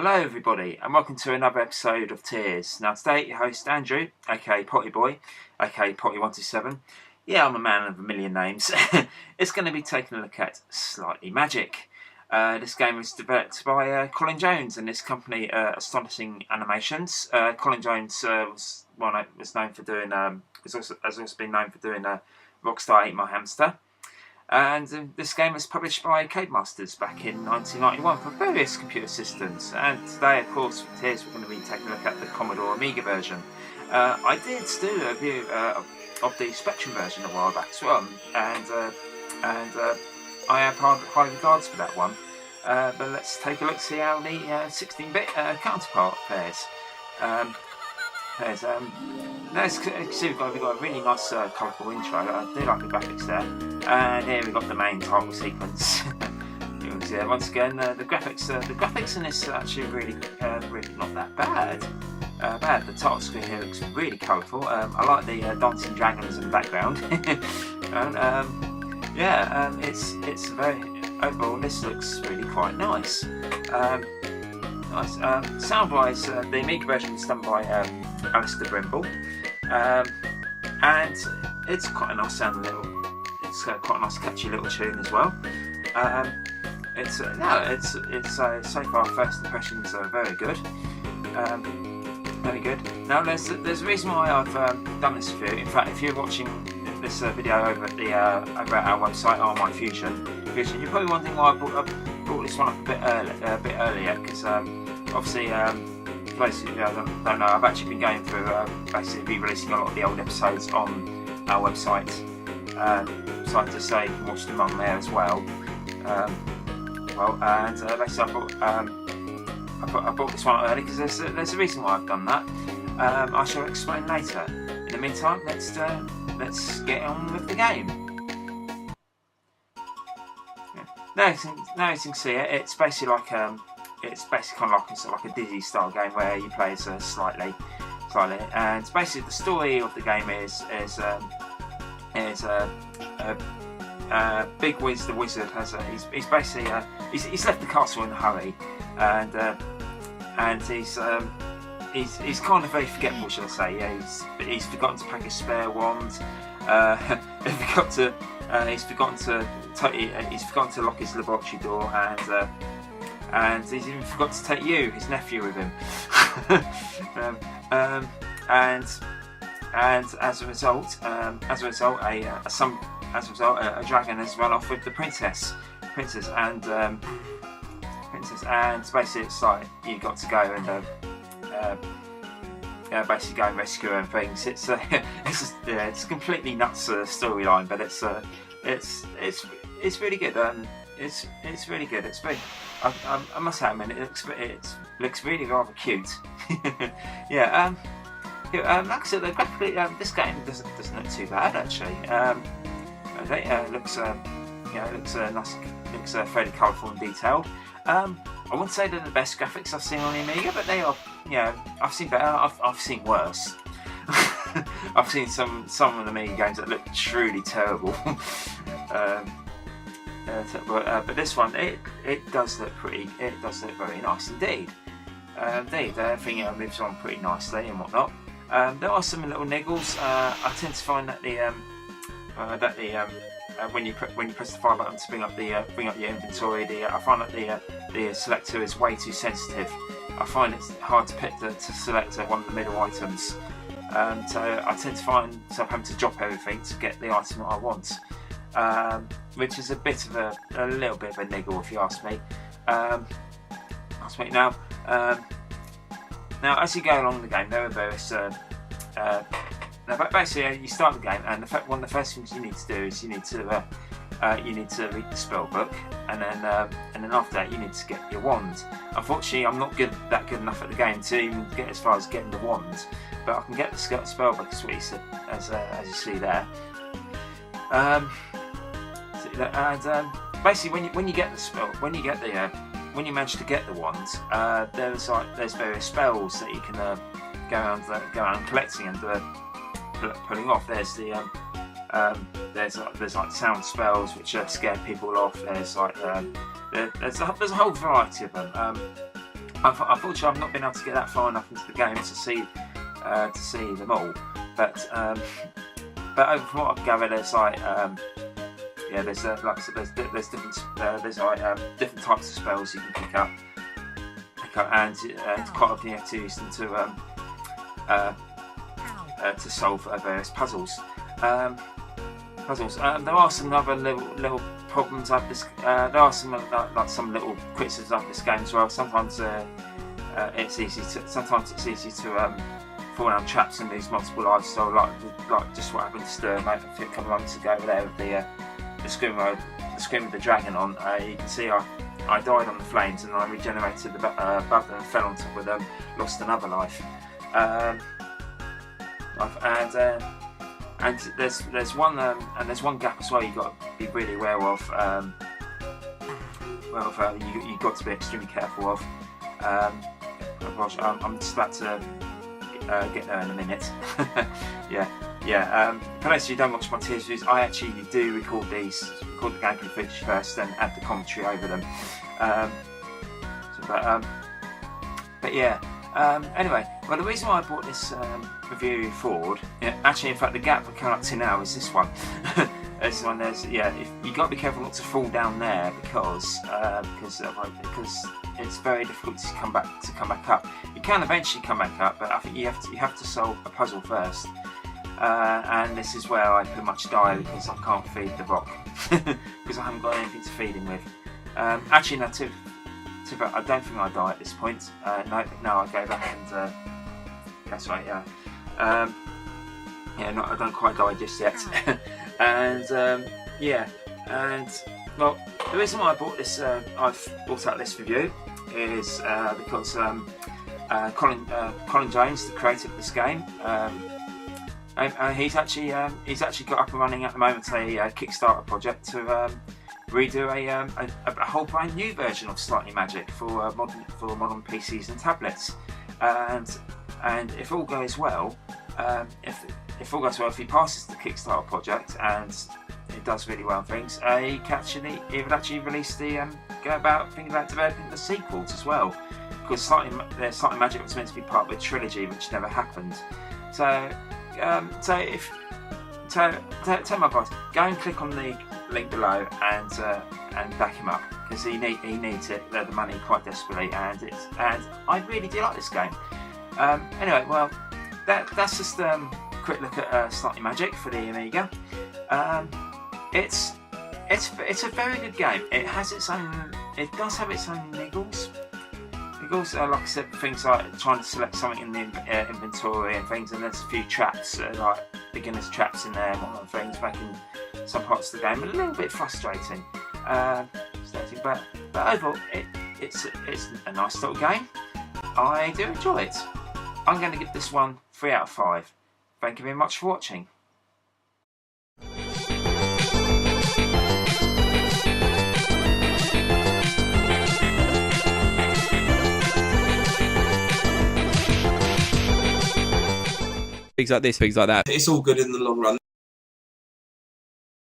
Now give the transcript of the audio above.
Hello everybody and welcome to another episode of T.E.A.R.S. Now today your host Andrew, aka Pottyboy, aka Potty127. Yeah, I'm a man of a million names. It's going to be taking a look at Slightly Magic. This game was developed by Colin Jones and his company Astonishing Animations. Colin Jones was known for doing has also been known for doing Rockstar Ate My Hamster. And this game was published by Codemasters back in 1991 for various computer systems. And today, of course, for T.E.A.R.S, we're going to be taking a look at the Commodore Amiga version. I did do a review of the Spectrum version a while back as well, and I have high regards for that one. But let's take a look, see how the 16-bit counterpart fares. We've got a really nice colourful intro. I do like the graphics there, and here we've got the main title sequence. Once again, the graphics in this are actually really not that bad. The title screen here looks really colourful. I like the dancing dragons in the background, and it's very overall. This looks really quite nice. Sound-wise, the Amiga version is done by Alistair Brimble, and it's quite a nice sound it's quite a nice catchy little tune as well. So far first impressions are very good. Very good. Now there's a reason why I've done this review. In fact, if you're watching this video over at our website, My Fusion, you're probably wondering why I brought this one up a bit earlier, because obviously, basically, I don't know, I've actually been going through basically re-releasing a lot of the old episodes on our website, so I just say you can watch them on there as well. Basically, I brought this one up early because there's a reason why I've done that. I shall explain later. In the meantime, let's get on with the game. Now you can see it. It's basically like kind of like a Dizzy style game where you play as slightly, and basically the story of the game is Big Wiz the Wizard he's basically he's left the castle in a hurry, and he's kind of very forgetful, shall I say. Yeah, he's forgotten to pack his spare wand. He's forgotten to lock his laboratory door, and he's even forgot to take you, his nephew, with him. And as a result, a dragon has run off with the princess, and basically it's like you got to go and basically go and rescue her and things. It's a completely nuts storyline, but it's really good. It's really good. It's very. I must have admit, it looks really rather cute. Yeah. Like I said, graphically, this game doesn't look too bad actually. It looks nice. Looks fairly colourful and detailed. I wouldn't say they're the best graphics I've seen on the Amiga, but they are. I've seen better. I've seen worse. I've seen some of the Amiga games that look truly terrible. But this one, it does look pretty. It does look very nice indeed. Everything moves on pretty nicely and whatnot. There are some little niggles. I tend to find that when you press the fire button to bring up your inventory, I find that the selector is way too sensitive. I find it's hard to pick to select one of the middle items. So I tend to find myself having to drop everything to get the item that I want. Which is a little bit of a niggle, if you ask me. Now, as you go along the game, there are various. Basically, you start the game, and one of the first things you need to do is you need to read the spell book, and then after that you need to get your wand. Unfortunately, I'm not that good enough at the game to even get as far as getting the wand, but I can get the spell book, as you see there. Basically, when you get the spell, when you manage to get the wand, there's various spells that you can go around collecting and pulling off. There's like sound spells which scare people off. There's a whole variety of them. unfortunately, I've not been able to get that far enough into the game to see them all. But from what I've gathered, there's like yeah, there's like I said, there's different different types of spells you can pick up, and quite often you have to use them to solve various puzzles. There are some other little problems of this. There are some like some little criticisms of this game as well. Sometimes it's easy to fall down traps and lose multiple lives. So like just what happened to a couple of moments ago there with the scream of the dragon on. You can see I died on the flames and I regenerated above them and fell on top of them, lost another life. And there's one gap as well you've got to be really aware of. You've got to be extremely careful of. I'm just about to get there in a minute. For those of you who don't watch my T.E.A.R.S videos, I actually do record the gameplay footage first, then add the commentary over them. Anyway, well, the reason why I brought this review forward, actually, in fact, the gap we're coming up to now is this one. You've got to be careful not to fall down there because it's very difficult to come back up. You can eventually come back up, but I think you have to solve a puzzle first. And this is where I pretty much die because I can't feed the rock because I haven't got anything to feed him with. Actually, no, I don't think I die at this point. No, I go back and that's right. I don't quite die just yet. And well, the reason why I brought this, I've brought out this review is because Colin Jones, the creator of this game, he's actually got up and running at the moment a Kickstarter project to redo a whole brand new version of Slightly Magic for modern PCs and tablets. And if all goes well, if he passes the Kickstarter project and it does really well and things, he would actually release go about thinking about developing the sequels as well, because Slightly Magic was meant to be part of a trilogy which never happened. So tell my boss, go and click on the link below and back him up, because he needs it, the money, quite desperately, and I really do like this game. Anyway, well, that's just a quick look at Slightly Magic for the Amiga. It's a very good game. It does have its own niggles. Like I said, things like trying to select something in the inventory and things, and there's a few traps, like beginner's traps in there and whatnot, things making some parts of the game a little bit frustrating. But overall, it's a nice little game. I do enjoy it. I'm going to give this one 3 out of 5. Thank you very much for watching. Things like this, things like that. It's all good in the long run.